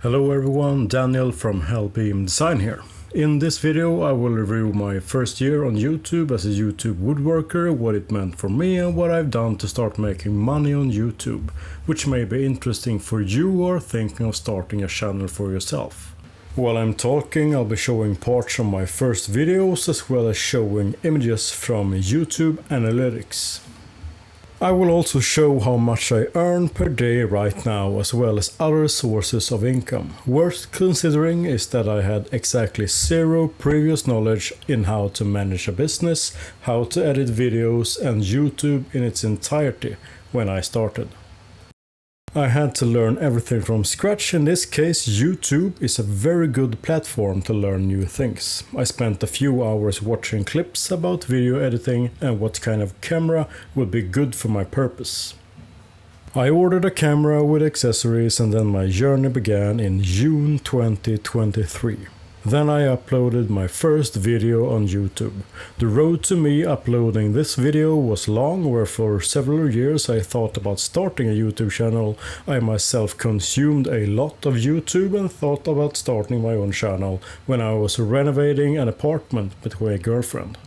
Hello everyone, Daniel from Hellbeam Design here. In this video I will review my first year on YouTube as a YouTube woodworker, what it meant for me and what I've done to start making money on YouTube, which may be interesting for you who are thinking of starting a channel for yourself. While I'm talking, I'll be showing parts from my first videos as well as showing images from YouTube Analytics. I will also show how much I earn per day right now as well as other sources of income. Worth considering is that I had exactly zero previous knowledge in how to manage a business, how to edit videos and YouTube in its entirety when I started. I had to learn everything from scratch. In this case, YouTube is a very good platform to learn new things. I spent a few hours watching clips about video editing and what kind of camera would be good for my purpose. I ordered a camera with accessories and then my journey began in June 2023. Then I uploaded my first video on YouTube. The road to me uploading this video was long, where for several years I thought about starting a YouTube channel. I myself consumed a lot of YouTube and thought about starting my own channel when I was renovating an apartment with my girlfriend.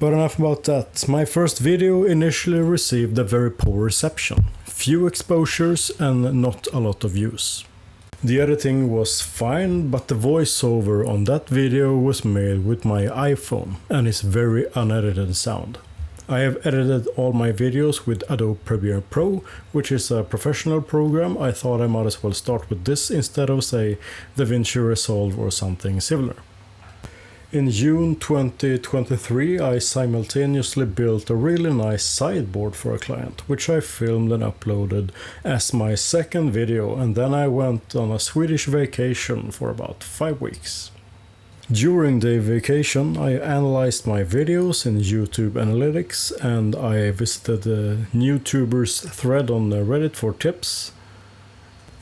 But enough about that. My first video initially received a very poor reception. Few exposures and not a lot of views. The editing was fine, but the voiceover on that video was made with my iPhone and is very unedited sound. I have edited all my videos with Adobe Premiere Pro, which is a professional program. I thought I might as well start with this instead of, say, DaVinci Resolve or something similar. In June 2023 I simultaneously built a really nice sideboard for a client, which I filmed and uploaded as my second video, and then I went on a Swedish vacation for about 5 weeks. During the vacation I analyzed my videos in YouTube Analytics and I visited the YouTubers thread on Reddit for tips.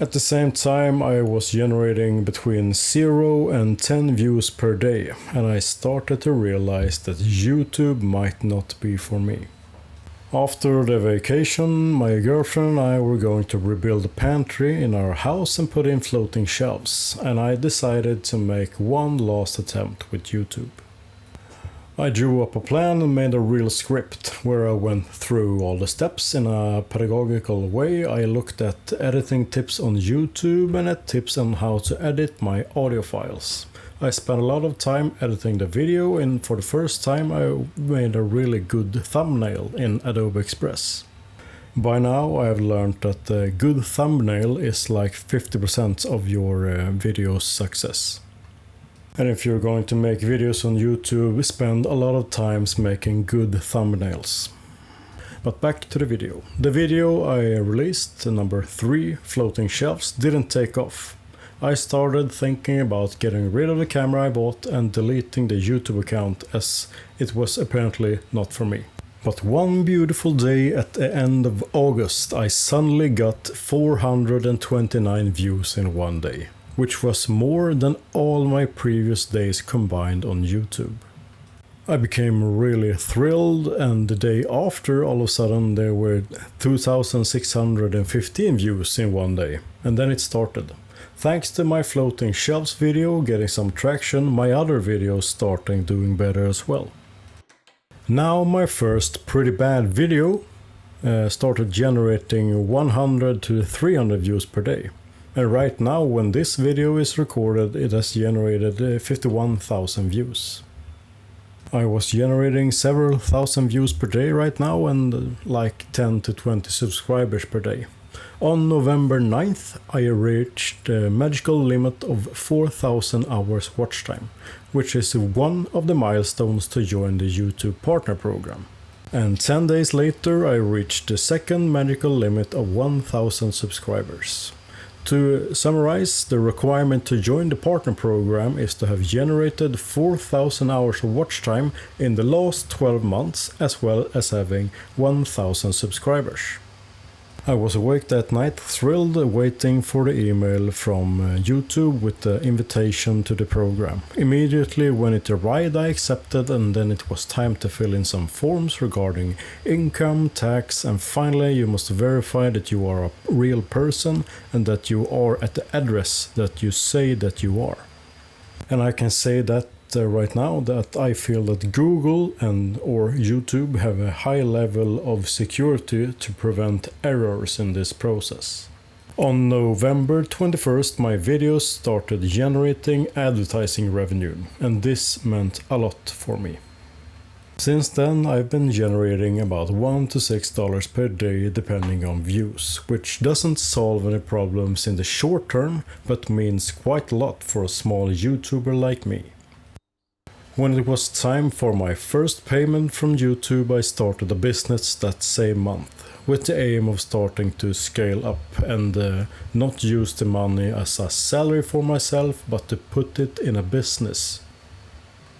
At the same time I was generating between 0 and 10 views per day, and I started to realize that YouTube might not be for me. After the vacation, my girlfriend and I were going to rebuild a pantry in our house and put in floating shelves, and I decided to make one last attempt with YouTube. I drew up a plan and made a real script where I went through all the steps in a pedagogical way. I looked at editing tips on YouTube and at tips on how to edit my audio files. I spent a lot of time editing the video, and for the first time I made a really good thumbnail in Adobe Express. By now I have learned that a good thumbnail is like 50% of your video's success. And if you're going to make videos on YouTube, spend a lot of time making good thumbnails. But back to the video. The video I released, number 3, floating shelves, didn't take off. I started thinking about getting rid of the camera I bought and deleting the YouTube account, as it was apparently not for me. But one beautiful day at the end of August I suddenly got 429 views in one day, which was more than all my previous days combined on YouTube. I became really thrilled, and the day after all of a sudden there were 2,615 views in one day, and then it started. Thanks to my floating shelves video getting some traction, my other videos starting doing better as well. Now my first pretty bad video started generating 100 to 300 views per day. And right now, when this video is recorded, it has generated 51,000 views. I was generating several thousand views per day right now and like 10 to 20 subscribers per day. On November 9th, I reached the magical limit of 4,000 hours watch time, which is one of the milestones to join the YouTube Partner Program. And 10 days later, I reached the second magical limit of 1,000 subscribers. To summarize, the requirement to join the partner program is to have generated 4,000 hours of watch time in the last 12 months, as well as having 1,000 subscribers. I was awake that night, thrilled, waiting for the email from YouTube with the invitation to the program. Immediately when it arrived, I accepted, and then it was time to fill in some forms regarding income, tax, and finally you must verify that you are a real person and that you are at the address that you say that you are. And I can say that right now that I feel that Google and or YouTube have a high level of security to prevent errors in this process. On November 21st, my videos started generating advertising revenue, and this meant a lot for me. Since then, I've been generating about $1 to $6 per day depending on views, which doesn't solve any problems in the short term, but means quite a lot for a small YouTuber like me. When it was time for my first payment from YouTube, I started a business that same month, with the aim of starting to scale up and not use the money as a salary for myself, but to put it in a business.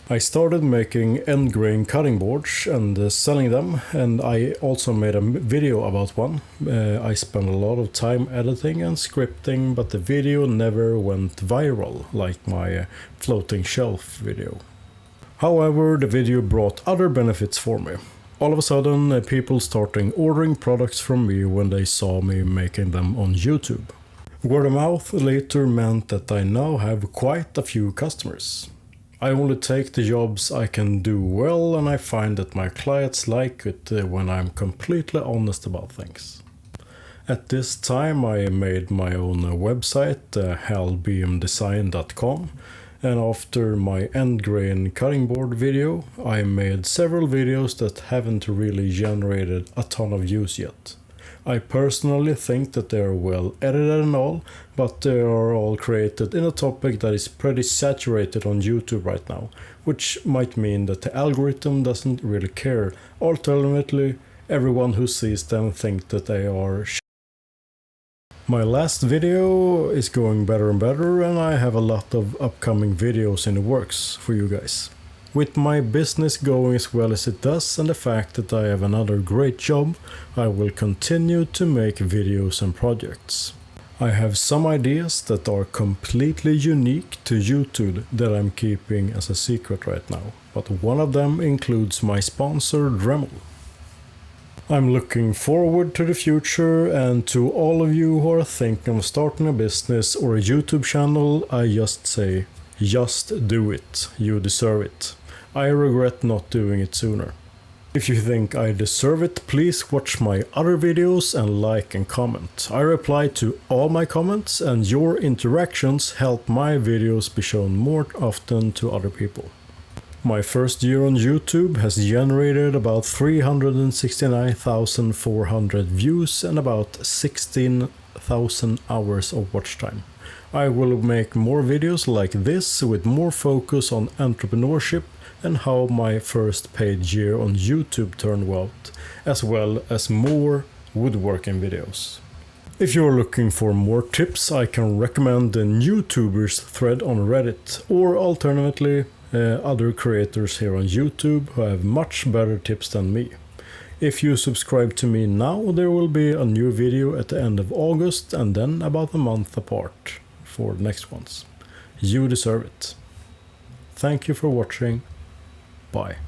I started making end grain cutting boards and selling them, and I also made a video about one. I spent a lot of time editing and scripting, but the video never went viral like my floating shelf video. However, the video brought other benefits for me. All of a sudden, people started ordering products from me when they saw me making them on YouTube. Word of mouth later meant that I now have quite a few customers. I only take the jobs I can do well, and I find that my clients like it when I'm completely honest about things. At this time, I made my own website, halbeamdesign.com. And after my end grain cutting board video, I made several videos that haven't really generated a ton of views yet. I personally think that they are well edited and all, but they are all created in a topic that is pretty saturated on YouTube right now, which might mean that the algorithm doesn't really care. Ultimately, everyone who sees them thinks that they are My last video is going better and better, and I have a lot of upcoming videos in the works for you guys. With my business going as well as it does and the fact that I have another great job, I will continue to make videos and projects. I have some ideas that are completely unique to YouTube that I'm keeping as a secret right now, but one of them includes my sponsor Dremel. I'm looking forward to the future, and to all of you who are thinking of starting a business or a YouTube channel, I just say, just do it. You deserve it. I regret not doing it sooner. If you think I deserve it, please watch my other videos and like and comment. I reply to all my comments, and your interactions help my videos be shown more often to other people. My first year on YouTube has generated about 369,400 views and about 16,000 hours of watch time. I will make more videos like this with more focus on entrepreneurship and how my first paid year on YouTube turned out, as well as more woodworking videos. If you're looking for more tips, I can recommend the YouTubers thread on Reddit, or alternatively other creators here on YouTube who have much better tips than me. If you subscribe to me now, there will be a new video at the end of August and then about a month apart for the next ones. You deserve it. Thank you for watching. Bye.